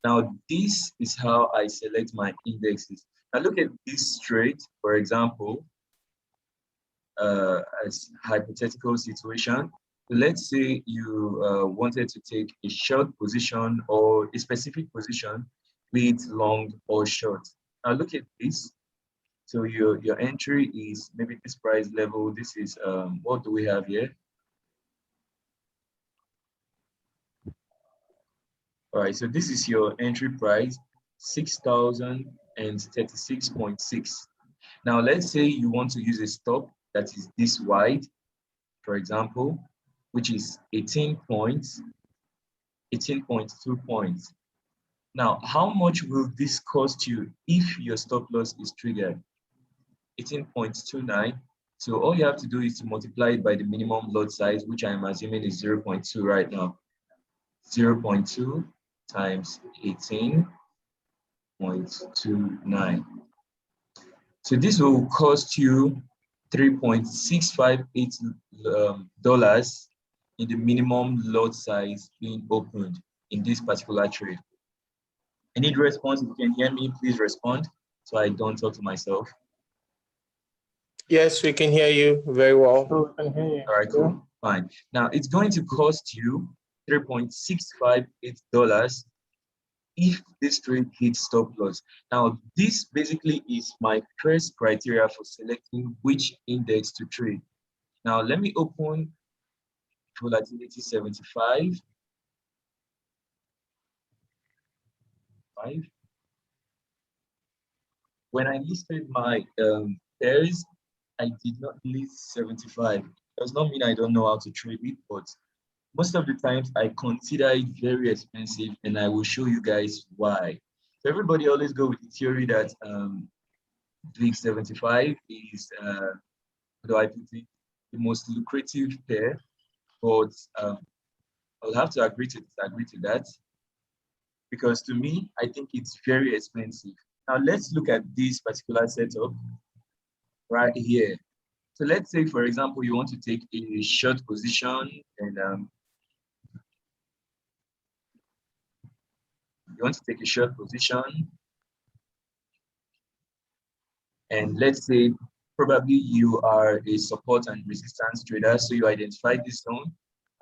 Now, this is how I select my indexes. Now, look at this trade, for example, as hypothetical situation. Let's say you wanted to take a short position or a specific position, be it long or short. Now, look at this. So your entry is maybe this price level. This is, what do we have here? All right, so this is your entry price, 6,036.6. Now, let's say you want to use a stop that is this wide, for example, which is 18.2 points. Now, how much will this cost you if your stop loss is triggered? 18.29. So all you have to do is to multiply it by the minimum lot size, which I'm assuming is 0.2 right now. 0.2 times 18.29. So this will cost you $3.658 in the minimum lot size being opened in this particular trade. I need response. If you can hear me, please respond so I don't talk to myself. Yes, we can hear you very well. Oh, we can hear you. All right, cool. Fine. Now it's going to cost you $3.658 if this trade hits stop loss. Now, this basically is my first criteria for selecting which index to trade. Now, let me open volatility 75. When I listed my pairs, I did not list 75. Does not mean I don't know how to trade it, but most of the times I consider it very expensive, and I will show you guys why. So everybody always go with the theory that VIX 75 is, how do I put it, the most lucrative pair, but I'll have to agree to disagree to that, because to me, I think it's very expensive. Now let's look at this particular setup right here. So let's say, for example, you want to take a short position, and you want to take a short position, and let's say probably you are a support and resistance trader, so you identify this zone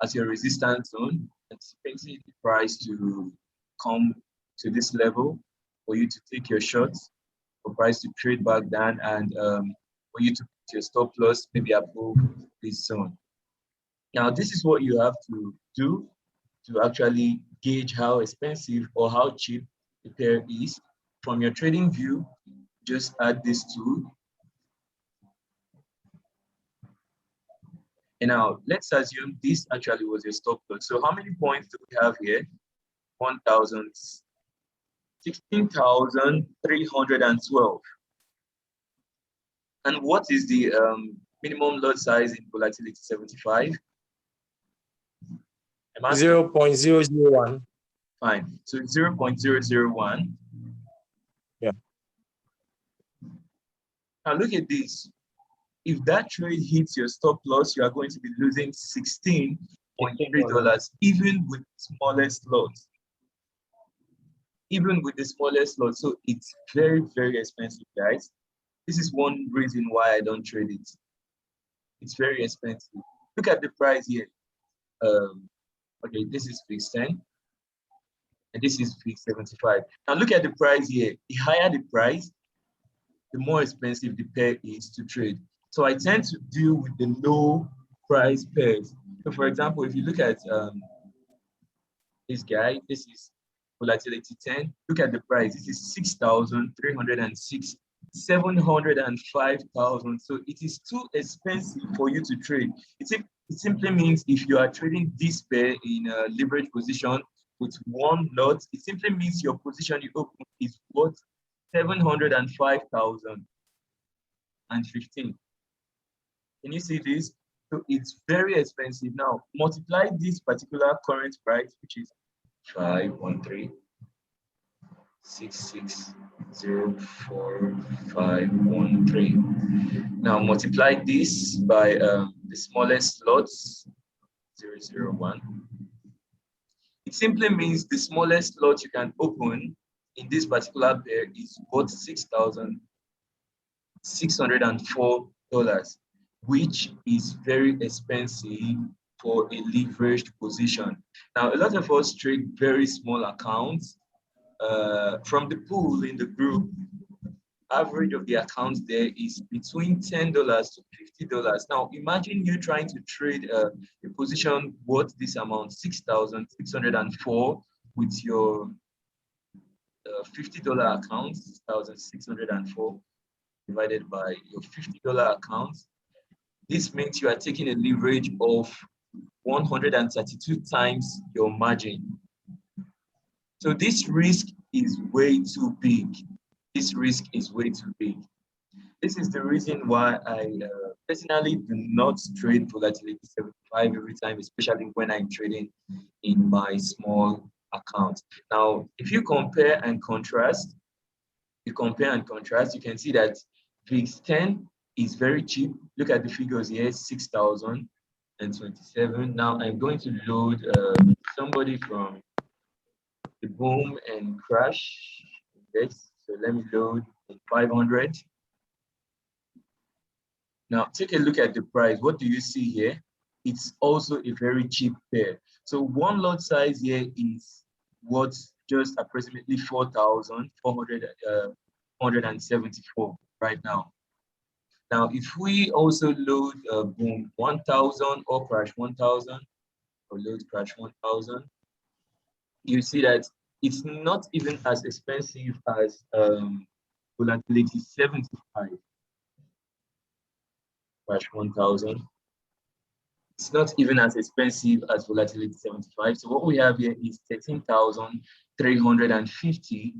as your resistance zone, anticipating the price to come to this level for you to take your shots, for price to trade back down, and for you to put your stop loss maybe above this zone. Now, this is what you have to do to actually gauge how expensive or how cheap the pair is. From your trading view, just add these two. And now let's assume this actually was your stop loss. So how many points do we have here? 16,312. And what is the minimum lot size in volatility 75? 0.001. Fine. So 0.001. Yeah. Now look at this. If that trade hits your stop loss, you are going to be losing $16.3, even with the smallest lot. Even with the smallest lot. So it's very, very expensive, guys. This is one reason why I don't trade it. It's very expensive. Look at the price here. Okay, this is VIX 10, and this is VIX 75. Now look at the price here. The higher the price, the more expensive the pair is to trade. So I tend to deal with the low price pairs. So for example, if you look at this guy, this is volatility 10. Look at the price. This is 6,306, 705,000. So it is too expensive for you to trade. It simply means if you are trading this pair in a leverage position with one lot, it simply means your position you open is worth 705,015. Can you see this? So it's very expensive. Now multiply this particular current price, which is 513,660,4513. Now multiply this by the smallest lots, 001. It simply means the smallest lot you can open in this particular pair is worth $6,604, which is very expensive for a leveraged position. Now, a lot of us trade very small accounts. From the pool in the group, average of the accounts there is between $10 to $50. Now, imagine you trying to trade a position worth this amount, 6,604, with your $50 account, 6,604 divided by your $50 account. This means you are taking a leverage of 132 times your margin. So this risk is way too big. This risk is way too big. This is the reason why I personally do not trade volatility 75 every time, especially when I'm trading in my small account. Now, if you compare and contrast, you can see that VIX 10 is very cheap. Look at the figures here, 6,027. Now I'm going to load somebody from the boom and crash index. So let me load 500. Now take a look at the price. What do you see here? It's also a very cheap pair. So one lot size here is what's just approximately 4,474 right now. Now, if we also load boom 1,000 or crash 1,000 or load crash 1,000, you see that it's not even as expensive as volatility 75 crash 1,000. It's not even as expensive as volatility 75. So what we have here is 13,350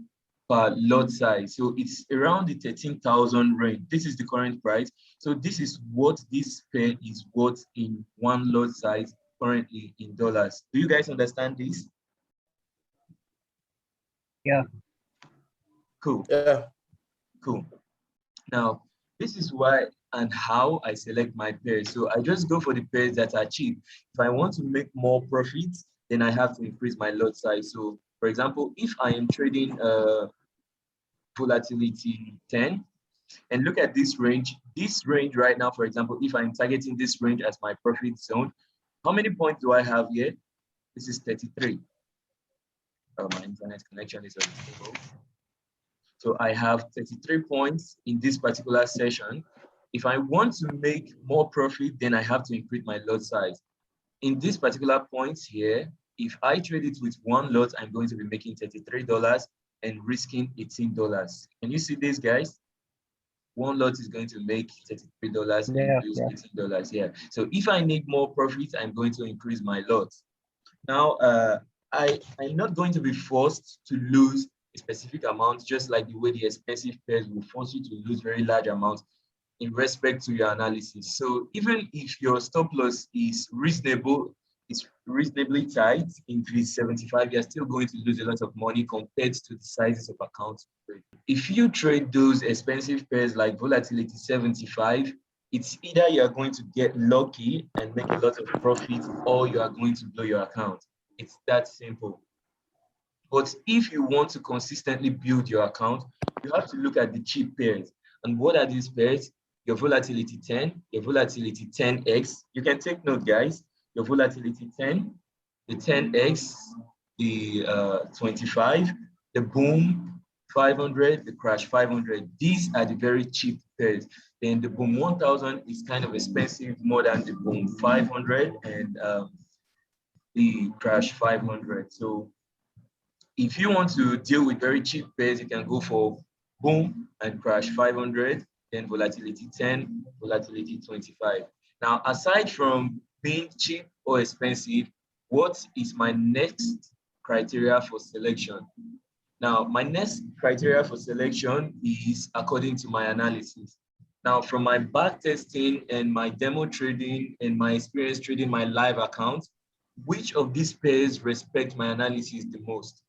per lot size. So it's around the 13,000 range. This is the current price. So this is what this pair is worth in one lot size currently in dollars. Do you guys understand this? Yeah. Cool. Yeah. Cool. Now, this is why and how I select my pairs. So I just go for the pairs that are cheap. If I want to make more profits, then I have to increase my lot size. So for example, if I am trading volatility 10, and look at this range right now, for example, if I'm targeting this range as my profit zone, how many points do I have here? This is 33. Oh, my internet connection is unstable. So I have 33 points in this particular session. If I want to make more profit, then I have to increase my lot size. In this particular point here, if I trade it with one lot, I'm going to be making $33 and risking $18. Can you see this, guys? One lot is going to make $33 and lose $18. Yeah. So if I need more profit, I'm going to increase my lot. Now, I'm not going to be forced to lose a specific amount, just like the way the expensive pairs will force you to lose very large amounts in respect to your analysis. So even if your stop loss is reasonable, it's reasonably tight in VIX 75, you're still going to lose a lot of money compared to the sizes of accounts. If you trade those expensive pairs like volatility 75, it's either you're going to get lucky and make a lot of profit, or you are going to blow your account. It's that simple. But if you want to consistently build your account, you have to look at the cheap pairs. And what are these pairs? Your volatility 10, your volatility 10x. You can take note, guys. Your volatility 10, the 10x, the 25, the boom 500, the crash 500. These are the very cheap pairs. Then the boom 1000 is kind of expensive, more than the boom 500 and the crash 500. So if you want to deal with very cheap pairs, you can go for boom and crash 500, then volatility 10, volatility 25. Now, aside from being cheap or expensive, what is my next criteria for selection? Now, my next criteria for selection is according to my analysis. Now, from my back testing and my demo trading and my experience trading my live account, which of these pairs respect my analysis the most?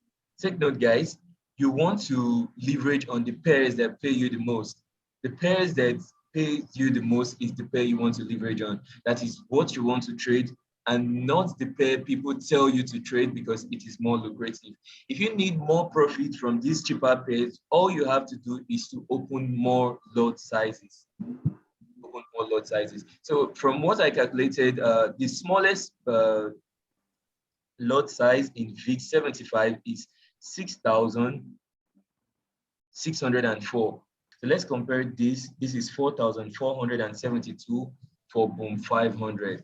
Take note, guys, you want to leverage on the pairs that pay you the most. The pairs that pay you the most is the pair you want to leverage on. That is what you want to trade. and not the pair people tell you to trade because it is more lucrative. If you need more profit from these cheaper pairs, all you have to do is to open more lot sizes. Open more lot sizes. So from what I calculated, the smallest lot size in VIX 75 is 6,604. So let's compare this. This is 4,472 for Boom 500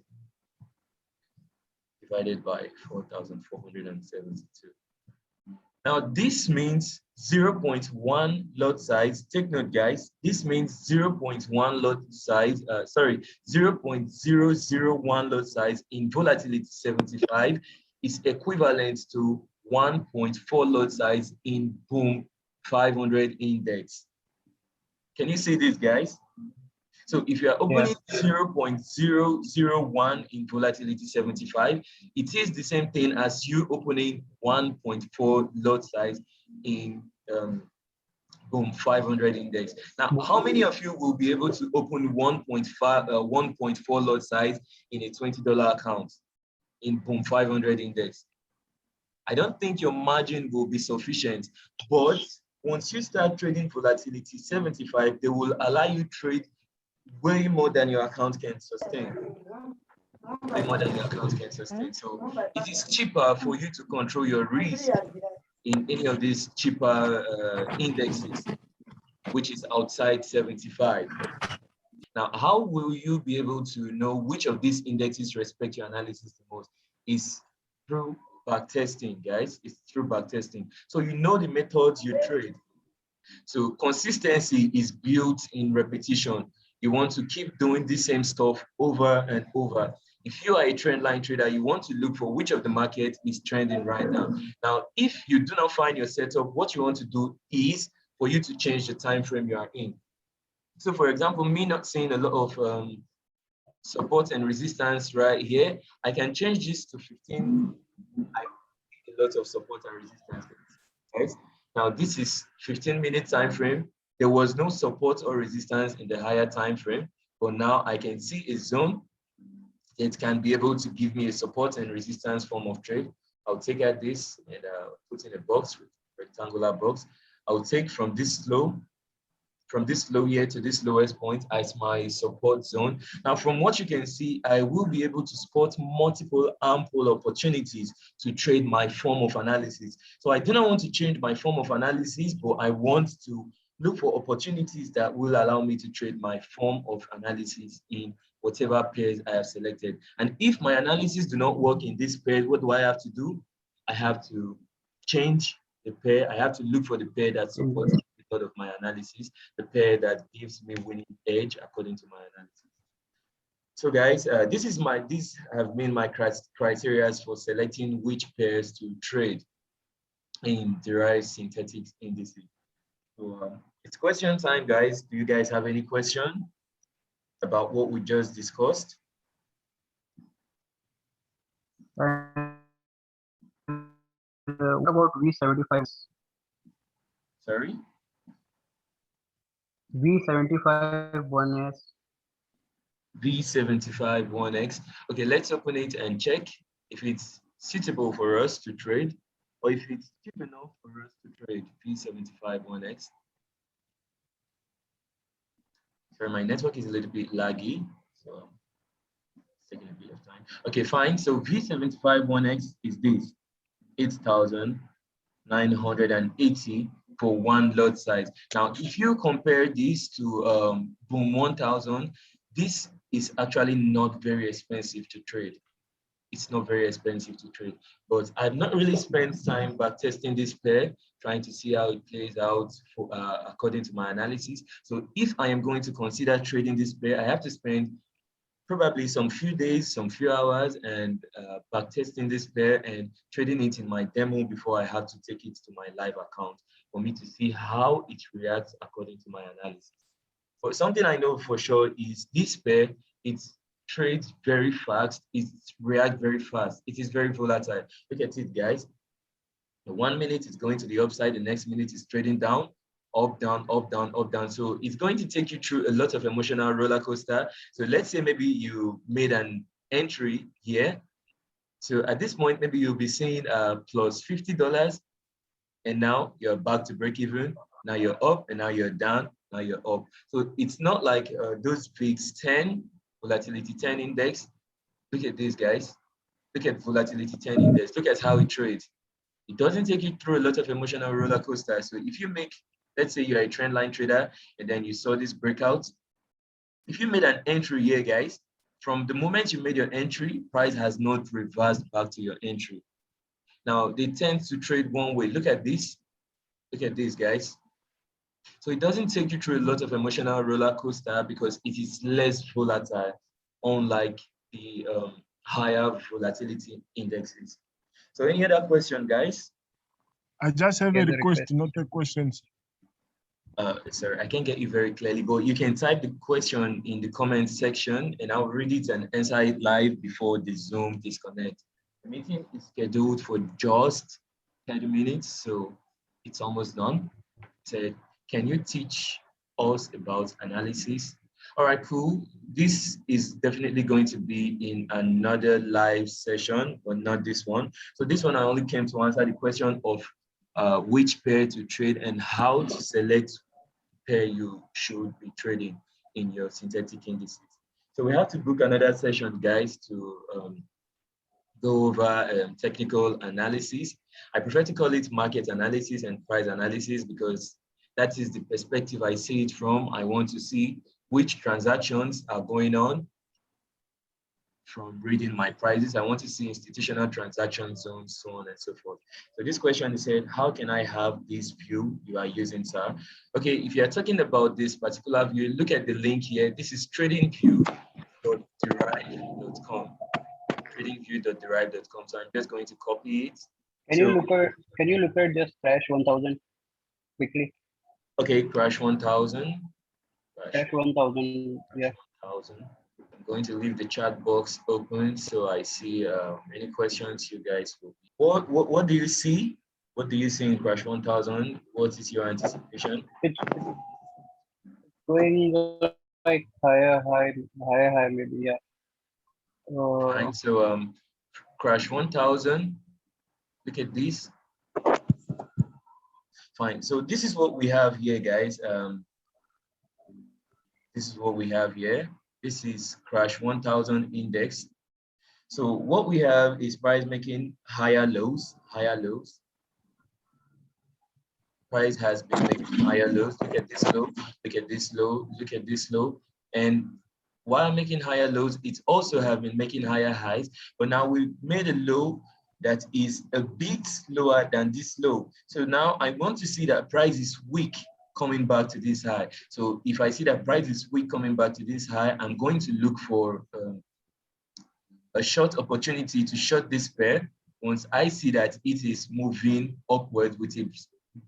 divided by 4,472. Now this means 0.1 lot size. Take note, guys. This means 0.1 lot size. 0.001 lot size in volatility 75 is equivalent to 1.4 lot size in Boom 500 index. Can you see this, guys? So if you are opening 0.001 in volatility 75, it is the same thing as you opening 1.4 lot size in Boom 500 index. Now, how many of you will be able to open 1.4 lot size in a $20 account in Boom 500 index? I don't think your margin will be sufficient, but once you start trading volatility 75, they will allow you trade way more than your account can sustain. Way more than your account can sustain. So it is cheaper for you to control your risk in any of these cheaper indexes, which is outside 75. Now, how will you be able to know which of these indexes respect your analysis the most? Is through backtesting, guys. It's through backtesting. So you know the methods you trade. So consistency is built in repetition. You want to keep doing the same stuff over and over. If you are a trend line trader, you want to look for which of the market is trending right now. Now, if you do not find your setup, what you want to do is for you to change the time frame you are in. So for example, me not seeing a lot of support and resistance right here, I can change this to 15. I need a lot of support and resistance. Right? Now this is 15-minute time frame. There was no support or resistance in the higher time frame, but now I can see a zone that can be able to give me a support and resistance form of trade. I'll take out this and put in a box, rectangular box. I'll take from this low here to this lowest point as my support zone. Now, from what you can see, I will be able to spot multiple ample opportunities to trade my form of analysis. So I do not want to change my form of analysis, but I want to look for opportunities that will allow me to trade my form of analysis in whatever pairs I have selected. And if my analysis do not work in this pair, what do I have to do? I have to change the pair. I have to look for the pair that supports the method of my analysis, the pair that gives me winning edge according to my analysis. So guys, these have been my criteria for selecting which pairs to trade in Deriv synthetic indices. So it's question time, guys. Do you guys have any question about what we just discussed? What about V75? Sorry? V75 1S. V75 1X. Okay, let's open it and check if it's suitable for us to trade or if it's cheap enough for us to trade. V75 1X. Sorry, my network is a little bit laggy, so it's taking a bit of time. Okay, fine. So V75 1X is this, 8,980 for one lot size. Now, if you compare this to Boom 1000, this is actually not very expensive to trade. It's not very expensive to trade, but I've not really spent time back testing this pair, trying to see how it plays out for, according to my analysis. So if I am going to consider trading this pair, I have to spend probably some few days, some few hours, and back testing this pair and trading it in my demo before I have to take it to my live account for me to see how it reacts according to my analysis. But something I know for sure is this pair, it trades very fast, it reacts very fast, it is very volatile. Look at it, guys. The 1 minute is going to the upside, the next minute is trading down, up, down, up, down, up, down. So it's going to take you through a lot of emotional roller coaster. So let's say maybe you made an entry here So at this point, maybe you'll be seeing plus $50, and now you're back to break even. Now you're up, and now you're down. Now you're up. So it's not like those VIX 10, volatility 10 index. Look at this, guys. Look at volatility 10 index. Look at how it trades. It doesn't take you through a lot of emotional roller coaster. So if you make, let's say you're a trend line trader, and then you saw this breakout, if you made an entry here, guys, from the moment you made your entry, price has not reversed back to your entry. Now, they tend to trade one way. Look at this. Look at this, guys. So it doesn't take you through a lot of emotional roller coaster because it is less volatile, unlike the higher volatility indexes. So any other question, guys? I just have a Here's a request, not a question. Sorry, I can't get you very clearly, but you can type the question in the comment section and I'll read it and answer it live before the Zoom disconnect. The meeting is scheduled for just 30 minutes, so it's almost done. So can you teach us about analysis? All right, cool. This is definitely going to be in another live session, but not this one. So this one I only came to answer the question of which pair to trade and how to select pair you should be trading in your synthetic indices. So we have to book another session, guys, to go over technical analysis. I prefer to call it market analysis and price analysis because that is the perspective I see it from. I want to see which transactions are going on from reading my prices. I want to see institutional transaction zones, so on and so forth. So this question is said, how can I have this view you are using, sir? Okay, if you're talking about this particular view, look at the link here. This is tradingview.deriv.com. tradingview.deriv.com. So I'm just going to copy it. Can you look at just crash 1000 quickly? Okay, crash 1000. Crash 1000. Yeah. 1000. I'm going to leave the chat box open so I see any questions you guys will. What do you see? What do you see in crash 1000? What is your anticipation? It's going like higher high maybe. Yeah. Fine. So crash 1000. Look at this. Fine. So this is what we have here, guys. This is what we have here. This is crash 1000 index. So what we have is price making higher lows. Price has been making higher lows. Look at this low, look at this low, look at this low. And while making higher lows, it also have been making higher highs. But now we made a low that is a bit lower than this low. So now I want to see that price is weak coming back to this high. So if I see that price is weak coming back to this high, I'm going to look for a short opportunity to short this pair once I see that it is moving upward with a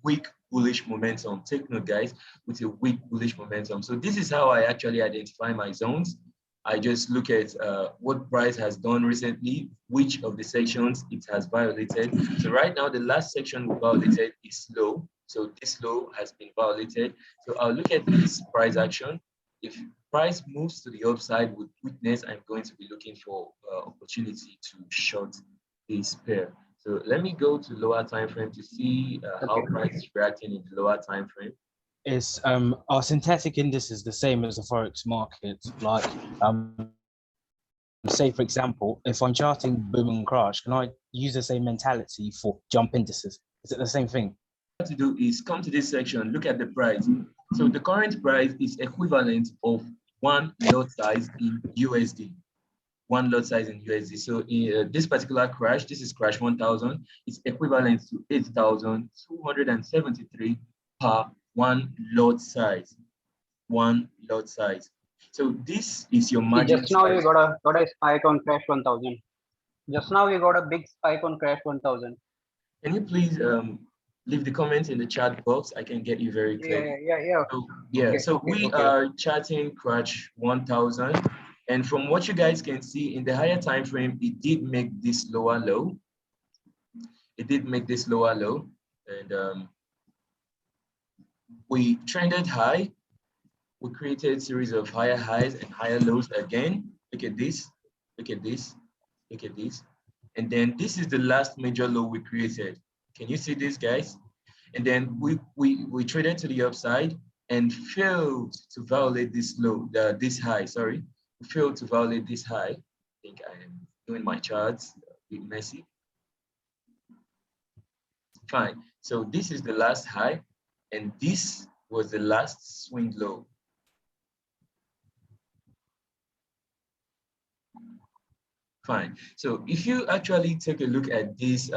weak bullish momentum. Take note, guys, with a weak bullish momentum. So this is how I actually identify my zones. I just look at what price has done recently, which of the sections it has violated. So right now, the last section we violated is low. So this low has been violated. So I'll look at this price action. If price moves to the upside with weakness, I'm going to be looking for opportunity to short this pair. So let me go to lower time frame to see how price is reacting in the lower time frame. Is our synthetic indices the same as the forex market? Like, say for example, if I'm charting boom and crash, can I use the same mentality for jump indices? Is it the same thing? What to do is come to this section, look at the price. So the current price is equivalent of one lot size in USD. One lot size in USD. So in this particular crash, this is crash 1000, it's equivalent to 8,273 per one lot size. One lot size. So this is your margin. Just now we got a spike on crash 1000. Just now we got a big spike on crash 1000. Can you please leave the comments in the chat box? I can get you very clearly. Yeah. So we are charting crash 1000. And from what you guys can see in the higher time frame, it did make this lower low. It did make this lower low. And we trended high. We created a series of higher highs and higher lows again. Look at this, look at this, look at this. And then this is the last major low we created. Can you see this, guys? And then we traded to the upside and failed to violate this low, this high, sorry. We failed to violate this high. I think I am doing my charts a bit messy. Fine. So this is the last high, and this was the last swing low. Fine. So if you actually take a look at this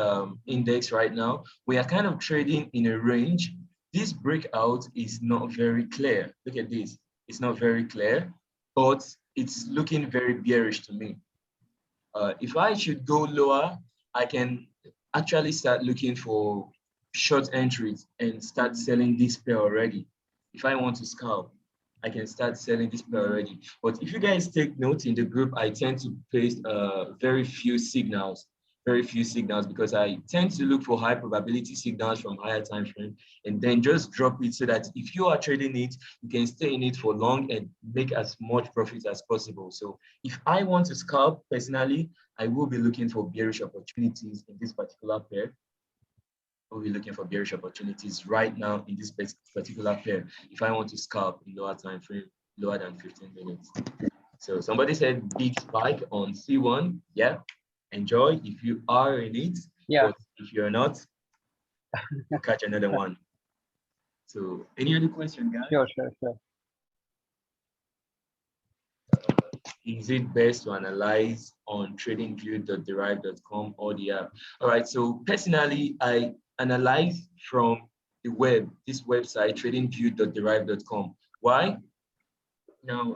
index right now, we are kind of trading in a range. This breakout is not very clear. Look at this. It's not very clear, but it's looking very bearish to me. If I should go lower, I can actually start looking for short entries and start selling this pair already. If I want to scalp, I can start selling this pair already. But if you guys take note in the group, I tend to paste very few signals because I tend to look for high probability signals from higher time frame and then just drop it so that if you are trading it, you can stay in it for long and make as much profit as possible. So if I want to scalp personally, I will be looking for bearish opportunities in this particular pair. We'll be looking for bearish opportunities right now in this particular pair if I want to scalp in lower time frame, lower than 15 minutes. So somebody said big spike on C1. Yeah, enjoy if you are in it. Yeah. But if you're not, you'll catch another one. So any other question, guys? Sure. Is it best to analyze on tradingview.deriv.com or the app? All right, so personally, I analyze from the web, this website, tradingview.deriv.com. Why? Now,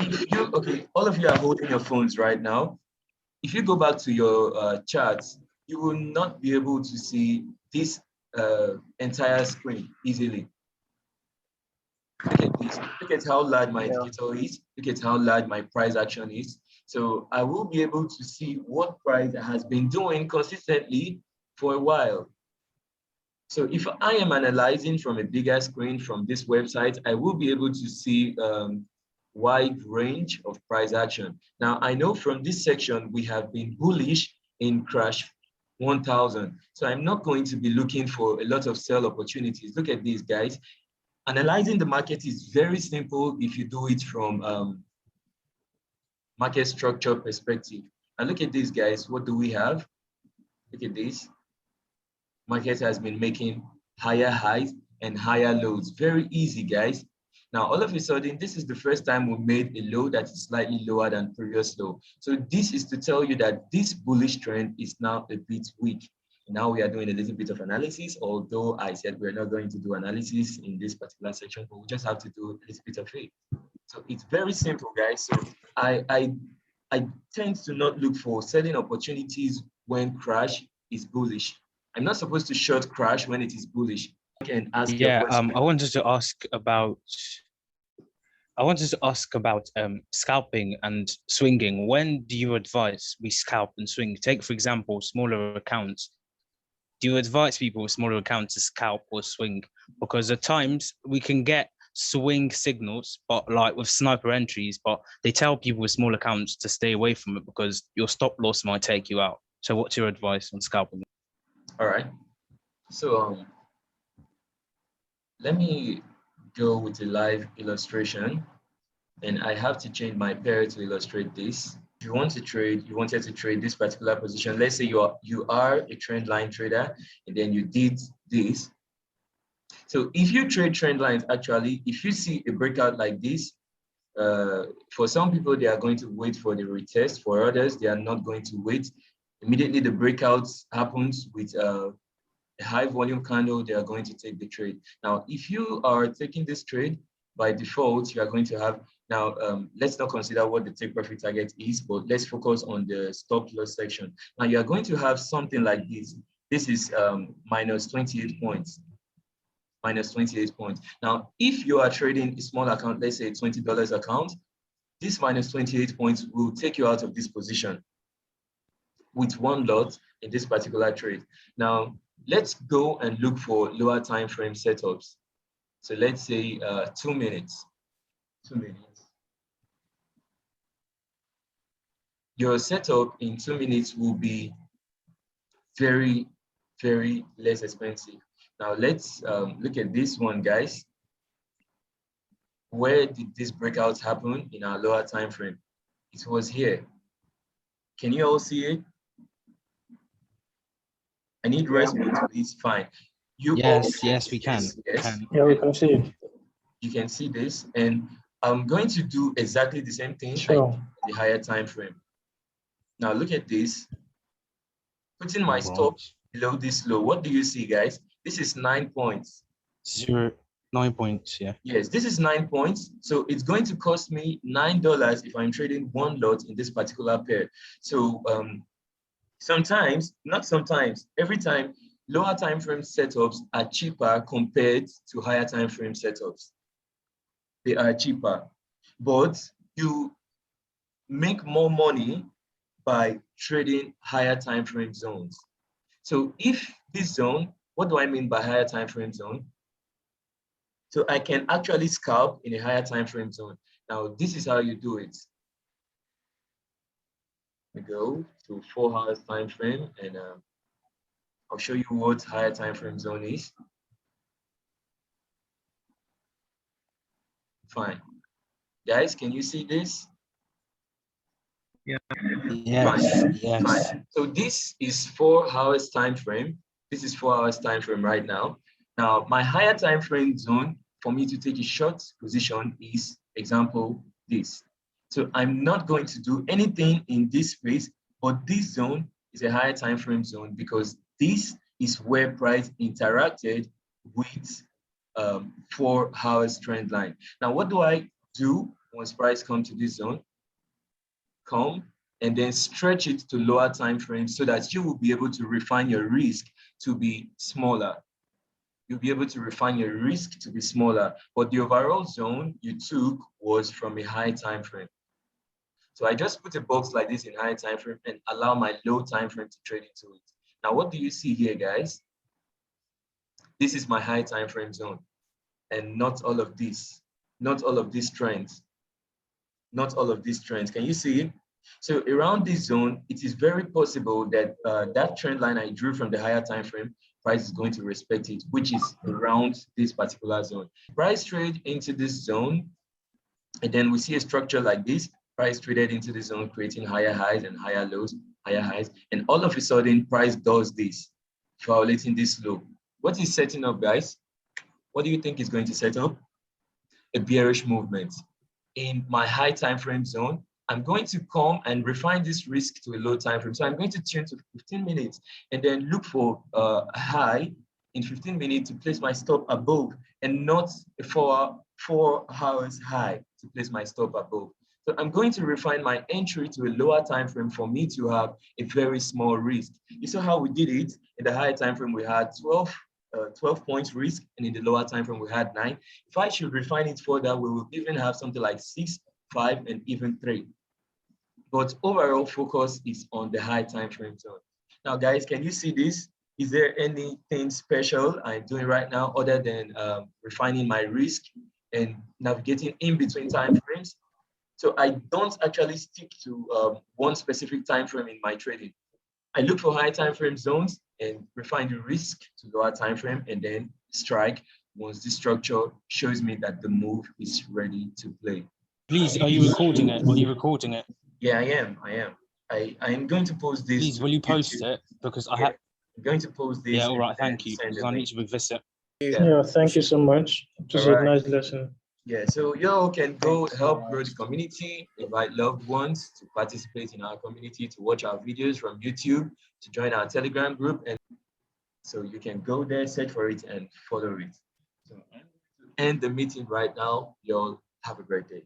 okay, all of you are holding your phones right now. If you go back to your charts, you will not be able to see this entire screen easily. Look at this. Look at how large my indicator is. Look at how large my price action is. So I will be able to see what price has been doing consistently for a while. So if I am analyzing from a bigger screen from this website, I will be able to see wide range of price action. Now, I know from this section, we have been bullish in crash 1000. So I'm not going to be looking for a lot of sell opportunities. Look at these, guys. Analyzing the market is very simple if you do it from market structure perspective. And look at this, guys. What do we have? Look at this. Market has been making higher highs and higher lows. Very easy, guys. Now, all of a sudden, this is the first time we made a low that is slightly lower than previous low. So this is to tell you that this bullish trend is now a bit weak. Now we are doing a little bit of analysis, although I said we're not going to do analysis in this particular section, but we just have to do a little bit of it. So it's very simple, guys. So I tend to not look for selling opportunities when crash is bullish. I'm not supposed to short crash when it is bullish. I can ask your question. I wanted to ask about scalping and swinging. When do you advise we scalp and swing? Take, for example, smaller accounts. Do you advise people with smaller accounts to scalp or swing? Because at times we can get swing signals, but like with sniper entries, but they tell people with small accounts to stay away from it because your stop loss might take you out. So what's your advice on scalping? All right. So let me go with a live illustration, and I have to change my pair to illustrate this. If you wanted to trade this particular position, let's say you are a trend line trader, and then you did this. So if you trade trend lines, actually, if you see a breakout like this, for some people, they are going to wait for the retest. For others, they are not going to wait. Immediately the breakout happens with a high volume candle, they are going to take the trade. Now, if you are taking this trade, by default, you are going to have, now, let's not consider what the take profit target is, but let's focus on the stop loss section. Now, you are going to have something like this. This is minus 28 points. Minus 28 points. Now, if you are trading a small account, let's say a $20 account, this minus 28 points will take you out of this position with one lot in this particular trade. Now, let's go and look for lower time frame setups. So let's say 2 minutes. 2 minutes. your setup in 2 minutes will be very, very less expensive. Now let's look at this one, guys. Where did this breakout happen in our lower time frame? It was here. Can you all see it? I need response, please. Fine. You all Yes, we can. this, yes? Yeah, we can see it. You can see this, and I'm going to do exactly the same thing Sure. in the higher time frame. Now look at this. Putting my stop below this low. What do you see, guys? This is 9 points. 9 points, yeah. Yes, this is 9 points. So it's going to cost me $9 if I'm trading one lot in this particular pair. So sometimes, not sometimes, every time, lower time frame setups are cheaper compared to higher time frame setups. They are cheaper, but you make more money by trading higher time frame zones. So if this zone, what do I mean by higher time frame zone? So I can actually scalp in a higher time frame zone. Now, this is how you do it. We go to 4 hours time frame, and I'll show you what higher time frame zone is. Fine. Guys, can you see this? Yes, Fine. yes. Fine. So this is 4 hours time frame. This is 4 hours time frame right now. Now, my higher time frame zone for me to take a short position is, example, this. So I'm not going to do anything in this space, but this zone is a higher time frame zone because this is where price interacted with 4 hours trend line. Now, what do I do once price comes to this zone? Come and then stretch it to lower time frames so that you will be able to refine your risk to be smaller. You'll be able to refine your risk to be smaller, but the overall zone you took was from a high time frame. So I just put a box like this in high time frame and allow my low time frame to trade into it. Now, what do you see here, guys? This is my high time frame zone, and not all of this, not all of these trends, not all of these trends. Can you see it? So around this zone, it is very possible that that trend line I drew from the higher time frame, price is going to respect it, which is around this particular zone. Price trade into this zone, and then we see a structure like this. Price traded into the zone, creating higher highs and higher lows, higher highs, and all of a sudden, price does this, violating this low. What is setting up, guys? What do you think is going to set up? A bearish movement. In my high time frame zone, I'm going to come and refine this risk to a low time frame. So I'm going to tune to 15 minutes and then look for a high in 15 minutes to place my stop above, and not a 4 hours high to place my stop above. So I'm going to refine my entry to a lower time frame for me to have a very small risk. You saw how we did it. In the higher time frame, we had 12 points risk, and in the lower time frame, we had 9. If I should refine it further, we will even have something like 6, 5, and even 3. But overall focus is on the high time frame zone. Now, guys, can you see this? Is there anything special I'm doing right now other than refining my risk and navigating in between time frames? So I don't actually stick to one specific time frame in my trading. I look for high time frame zones and refine the risk to lower time frame, and then strike once the structure shows me that the move is ready to play. Please, are you recording it? Are you recording it? Yeah, I am. I am going to post this. Please, will you post YouTube. it? Because I Yeah, have. I'm going to post this. Yeah, all right, and thank you. send Because the I need link. to revisit. Yeah, thank you so much. It was a Alright. nice lesson. Yeah, so you can go Thanks so help grow much. the community, invite loved ones to participate in our community, to watch our videos from YouTube, to join our Telegram group. And so you can go there, search for it, and follow it. So I'm going to end the meeting right now. Y'all have a great day.